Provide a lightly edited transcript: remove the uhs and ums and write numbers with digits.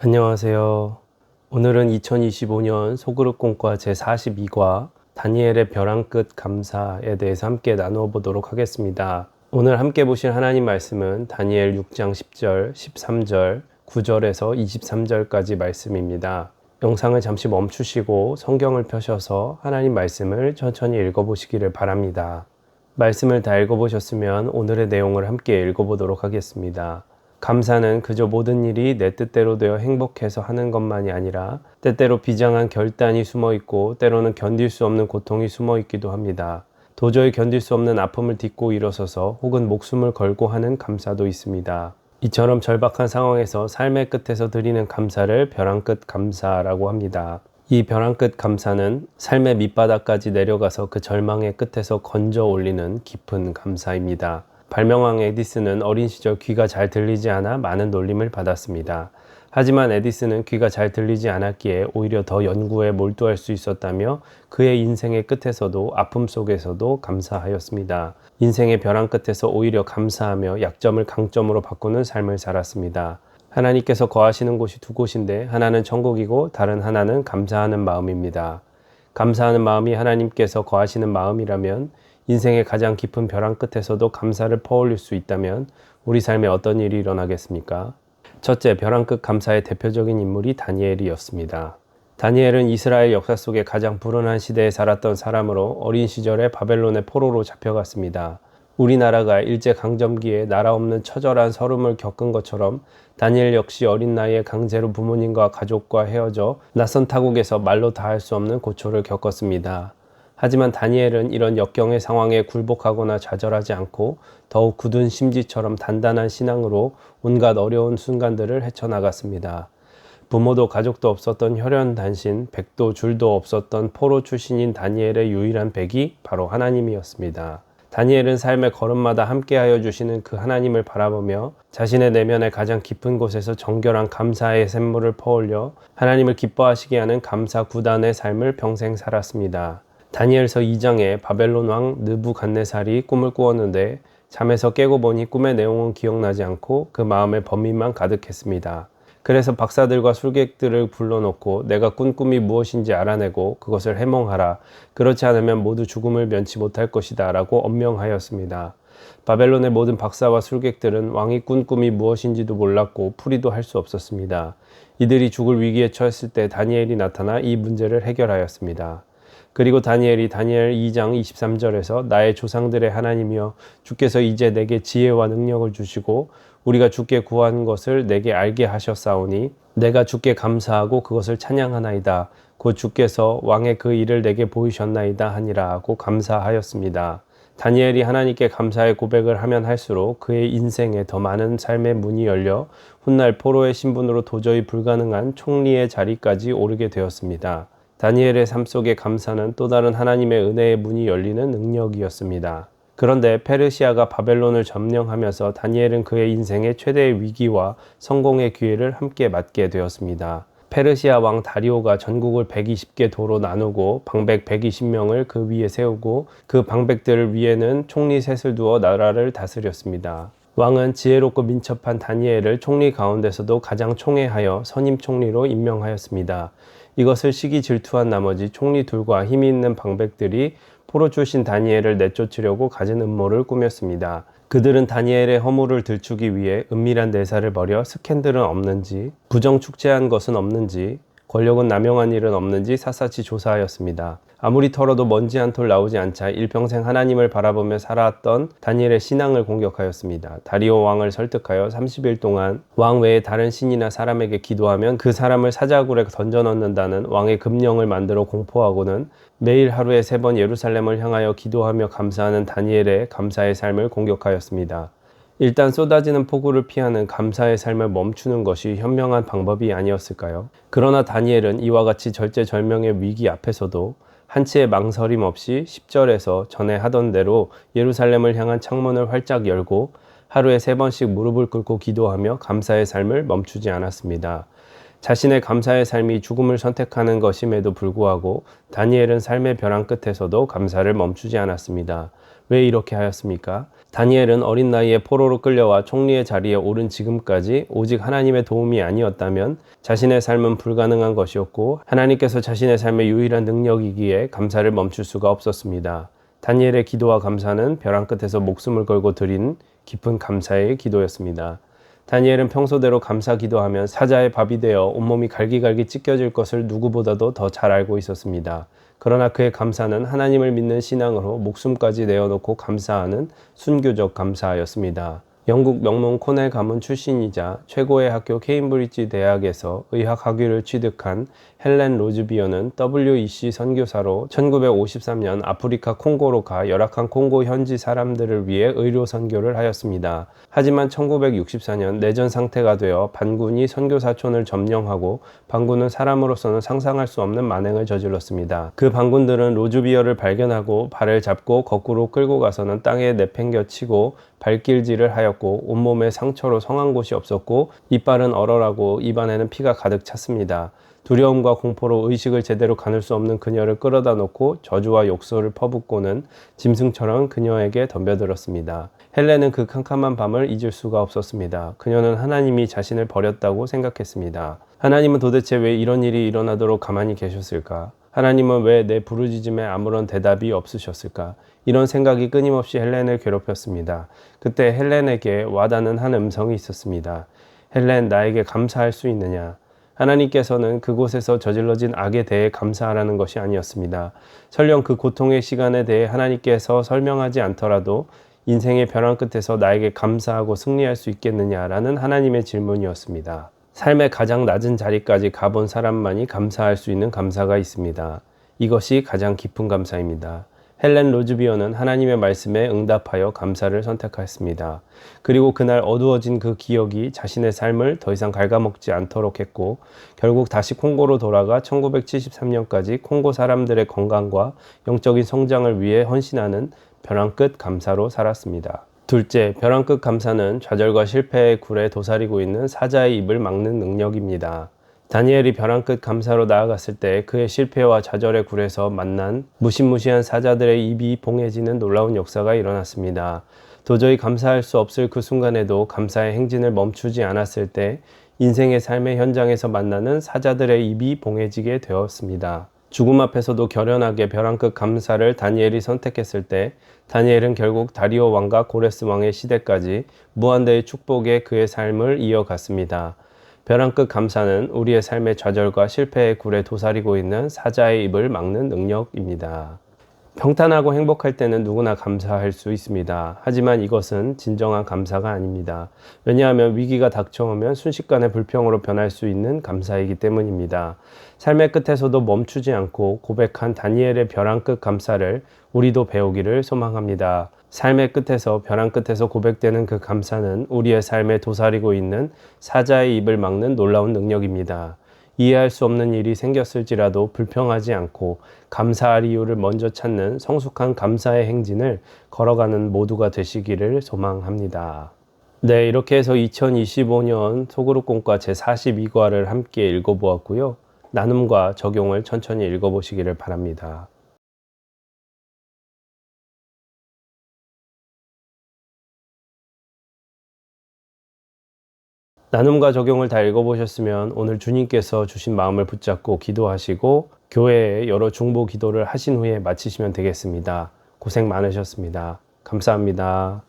안녕하세요. 오늘은 2025년 소그룹공과 제42과 다니엘의 벼랑 끝 감사에 대해서 함께 나누어 보도록 하겠습니다. 오늘 함께 보실 하나님 말씀은 다니엘 6장 10절, 13절, 9절에서 23절까지 말씀입니다. 영상을 잠시 멈추시고 성경을 펴셔서 하나님 말씀을 천천히 읽어보시기를 바랍니다. 말씀을 다 읽어보셨으면 오늘의 내용을 함께 읽어보도록 하겠습니다. 감사는 그저 모든 일이 내 뜻대로 되어 행복해서 하는 것만이 아니라 때때로 비장한 결단이 숨어있고 때로는 견딜 수 없는 고통이 숨어있기도 합니다. 도저히 견딜 수 없는 아픔을 딛고 일어서서 혹은 목숨을 걸고 하는 감사도 있습니다. 이처럼 절박한 상황에서 삶의 끝에서 드리는 감사를 벼랑 끝 감사라고 합니다. 이 벼랑 끝 감사는 삶의 밑바닥까지 내려가서 그 절망의 끝에서 건져 올리는 깊은 감사입니다. 발명왕 에디슨은 어린 시절 귀가 잘 들리지 않아 많은 놀림을 받았습니다. 하지만 에디슨은 귀가 잘 들리지 않았기에 오히려 더 연구에 몰두할 수 있었다며 그의 인생의 끝에서도 아픔 속에서도 감사하였습니다. 인생의 벼랑 끝에서 오히려 감사하며 약점을 강점으로 바꾸는 삶을 살았습니다. 하나님께서 거하시는 곳이 두 곳인데 하나는 천국이고 다른 하나는 감사하는 마음입니다. 감사하는 마음이 하나님께서 거하시는 마음이라면 인생의 가장 깊은 벼랑 끝에서도 감사를 퍼올릴 수 있다면 우리 삶에 어떤 일이 일어나겠습니까? 첫째, 벼랑 끝 감사의 대표적인 인물이 다니엘이었습니다. 다니엘은 이스라엘 역사 속에 가장 불운한 시대에 살았던 사람으로 어린 시절에 바벨론의 포로로 잡혀갔습니다. 우리나라가 일제강점기에 나라 없는 처절한 서름을 겪은 것처럼 다니엘 역시 어린 나이에 강제로 부모님과 가족과 헤어져 낯선 타국에서 말로 다 할 수 없는 고초를 겪었습니다. 하지만 다니엘은 이런 역경의 상황에 굴복하거나 좌절하지 않고 더욱 굳은 심지처럼 단단한 신앙으로 온갖 어려운 순간들을 헤쳐나갔습니다. 부모도 가족도 없었던 혈연단신, 백도 줄도 없었던 포로 출신인 다니엘의 유일한 백이 바로 하나님이었습니다. 다니엘은 삶의 걸음마다 함께하여 주시는 그 하나님을 바라보며 자신의 내면의 가장 깊은 곳에서 정결한 감사의 샘물을 퍼올려 하나님을 기뻐하시게 하는 감사 구단의 삶을 평생 살았습니다. 다니엘서 2장에 바벨론 왕 느부갓네살이 꿈을 꾸었는데 잠에서 깨고 보니 꿈의 내용은 기억나지 않고 그 마음에 번민만 가득했습니다. 그래서 박사들과 술객들을 불러놓고 내가 꾼 꿈이 무엇인지 알아내고 그것을 해몽하라. 그렇지 않으면 모두 죽음을 면치 못할 것이다 라고 엄명하였습니다. 바벨론의 모든 박사와 술객들은 왕이 꾼 꿈이 무엇인지도 몰랐고 풀이도 할 수 없었습니다. 이들이 죽을 위기에 처했을 때 다니엘이 나타나 이 문제를 해결하였습니다. 그리고 다니엘이 다니엘 2장 23절에서 나의 조상들의 하나님이여 주께서 이제 내게 지혜와 능력을 주시고 우리가 주께 구한 것을 내게 알게 하셨사오니 내가 주께 감사하고 그것을 찬양하나이다. 곧 주께서 왕의 그 일을 내게 보이셨나이다 하니라 하고 감사하였습니다. 다니엘이 하나님께 감사의 고백을 하면 할수록 그의 인생에 더 많은 삶의 문이 열려 훗날 포로의 신분으로 도저히 불가능한 총리의 자리까지 오르게 되었습니다. 다니엘의 삶 속의 감사는 또 다른 하나님의 은혜의 문이 열리는 능력이었습니다. 그런데 페르시아가 바벨론을 점령하면서 다니엘은 그의 인생의 최대의 위기와 성공의 기회를 함께 맞게 되었습니다. 페르시아 왕 다리오가 전국을 120개 도로 나누고 방백 120명을 그 위에 세우고 그 방백들 위에는 총리 셋을 두어 나라를 다스렸습니다. 왕은 지혜롭고 민첩한 다니엘을 총리 가운데서도 가장 총애하여 선임 총리로 임명하였습니다. 이것을 시기 질투한 나머지 총리 둘과 힘이 있는 방백들이 포로 출신 다니엘을 내쫓으려고 갖은 음모를 꾸몄습니다. 그들은 다니엘의 허물을 들추기 위해 은밀한 내사를 벌여 스캔들은 없는지, 부정 축제한 것은 없는지, 권력은 남용한 일은 없는지 샅샅이 조사하였습니다. 아무리 털어도 먼지 한 톨 나오지 않자 일평생 하나님을 바라보며 살아왔던 다니엘의 신앙을 공격하였습니다. 다리오 왕을 설득하여 30일 동안 왕 외에 다른 신이나 사람에게 기도하면 그 사람을 사자굴에 던져넣는다는 왕의 금령을 만들어 공포하고는 매일 하루에 3번 예루살렘을 향하여 기도하며 감사하는 다니엘의 감사의 삶을 공격하였습니다. 일단 쏟아지는 폭우를 피하는 감사의 삶을 멈추는 것이 현명한 방법이 아니었을까요? 그러나 다니엘은 이와 같이 절제절명의 위기 앞에서도 한치의 망설임 없이 10절에서 전에 하던 대로 예루살렘을 향한 창문을 활짝 열고 하루에 3번씩 무릎을 꿇고 기도하며 감사의 삶을 멈추지 않았습니다. 자신의 감사의 삶이 죽음을 선택하는 것임에도 불구하고 다니엘은 삶의 벼랑 끝에서도 감사를 멈추지 않았습니다. 왜 이렇게 하였습니까? 다니엘은 어린 나이에 포로로 끌려와 총리의 자리에 오른 지금까지 오직 하나님의 도움이 아니었다면 자신의 삶은 불가능한 것이었고 하나님께서 자신의 삶의 유일한 능력이기에 감사를 멈출 수가 없었습니다. 다니엘의 기도와 감사는 벼랑 끝에서 목숨을 걸고 드린 깊은 감사의 기도였습니다. 다니엘은 평소대로 감사 기도하면 사자의 밥이 되어 온몸이 갈기갈기 찢겨질 것을 누구보다도 더 잘 알고 있었습니다. 그러나 그의 감사는 하나님을 믿는 신앙으로 목숨까지 내어놓고 감사하는 순교적 감사였습니다. 영국 명문 코넬 가문 출신이자 최고의 학교 케임브리지 대학에서 의학 학위를 취득한 헬렌 로즈비어는 WEC 선교사로 1953년 아프리카 콩고로 가 열악한 콩고 현지 사람들을 위해 의료 선교를 하였습니다. 하지만 1964년 내전 상태가 되어 반군이 선교사촌을 점령하고 반군은 사람으로서는 상상할 수 없는 만행을 저질렀습니다. 그 반군들은 로즈비어를 발견하고 발을 잡고 거꾸로 끌고 가서는 땅에 내팽겨 치고 발길질을 하였고 온몸에 상처로 성한 곳이 없었고 이빨은 얼얼하고 입안에는 피가 가득 찼습니다. 두려움과 공포로 의식을 제대로 가눌 수 없는 그녀를 끌어다 놓고 저주와 욕설을 퍼붓고는 짐승처럼 그녀에게 덤벼들었습니다. 헬렌은 그 캄캄한 밤을 잊을 수가 없었습니다. 그녀는 하나님이 자신을 버렸다고 생각했습니다. 하나님은 도대체 왜 이런 일이 일어나도록 가만히 계셨을까? 하나님은 왜 내 부르짖음에 아무런 대답이 없으셨을까? 이런 생각이 끊임없이 헬렌을 괴롭혔습니다. 그때 헬렌에게 와닿는 한 음성이 있었습니다. 헬렌, 나에게 감사할 수 있느냐? 하나님께서는 그곳에서 저질러진 악에 대해 감사하라는 것이 아니었습니다. 설령 그 고통의 시간에 대해 하나님께서 설명하지 않더라도 인생의 벼랑 끝에서 나에게 감사하고 승리할 수 있겠느냐라는 하나님의 질문이었습니다. 삶의 가장 낮은 자리까지 가본 사람만이 감사할 수 있는 감사가 있습니다. 이것이 가장 깊은 감사입니다. 헬렌 로즈비어는 하나님의 말씀에 응답하여 감사를 선택했습니다. 그리고 그날 어두워진 그 기억이 자신의 삶을 더 이상 갉아먹지 않도록 했고 결국 다시 콩고로 돌아가 1973년까지 콩고 사람들의 건강과 영적인 성장을 위해 헌신하는 벼랑 끝 감사로 살았습니다. 둘째, 벼랑 끝 감사는 좌절과 실패의 굴에 도사리고 있는 사자의 입을 막는 능력입니다. 다니엘이 벼랑 끝 감사로 나아갔을 때 그의 실패와 좌절의 굴에서 만난 무시무시한 사자들의 입이 봉해지는 놀라운 역사가 일어났습니다. 도저히 감사할 수 없을 그 순간에도 감사의 행진을 멈추지 않았을 때 인생의 삶의 현장에서 만나는 사자들의 입이 봉해지게 되었습니다. 죽음 앞에서도 결연하게 벼랑 끝 감사를 다니엘이 선택했을 때 다니엘은 결국 다리오 왕과 고레스 왕의 시대까지 무한대의 축복에 그의 삶을 이어갔습니다. 벼랑 끝 감사는 우리의 삶의 좌절과 실패의 굴에 도사리고 있는 사자의 입을 막는 능력입니다. 평탄하고 행복할 때는 누구나 감사할 수 있습니다. 하지만 이것은 진정한 감사가 아닙니다. 왜냐하면 위기가 닥쳐오면 순식간에 불평으로 변할 수 있는 감사이기 때문입니다. 삶의 끝에서도 멈추지 않고 고백한 다니엘의 벼랑 끝 감사를 우리도 배우기를 소망합니다. 삶의 끝에서 벼랑 끝에서 고백되는 그 감사는 우리의 삶에 도사리고 있는 사자의 입을 막는 놀라운 능력입니다. 이해할 수 없는 일이 생겼을지라도 불평하지 않고 감사할 이유를 먼저 찾는 성숙한 감사의 행진을 걸어가는 모두가 되시기를 소망합니다. 네, 이렇게 해서 2025년 소그룹 공과 제42과를 함께 읽어보았고요. 나눔과 적용을 천천히 읽어보시기를 바랍니다. 나눔과 적용을 다 읽어보셨으면 오늘 주님께서 주신 마음을 붙잡고 기도하시고 교회에 여러 중보 기도를 하신 후에 마치시면 되겠습니다. 고생 많으셨습니다. 감사합니다.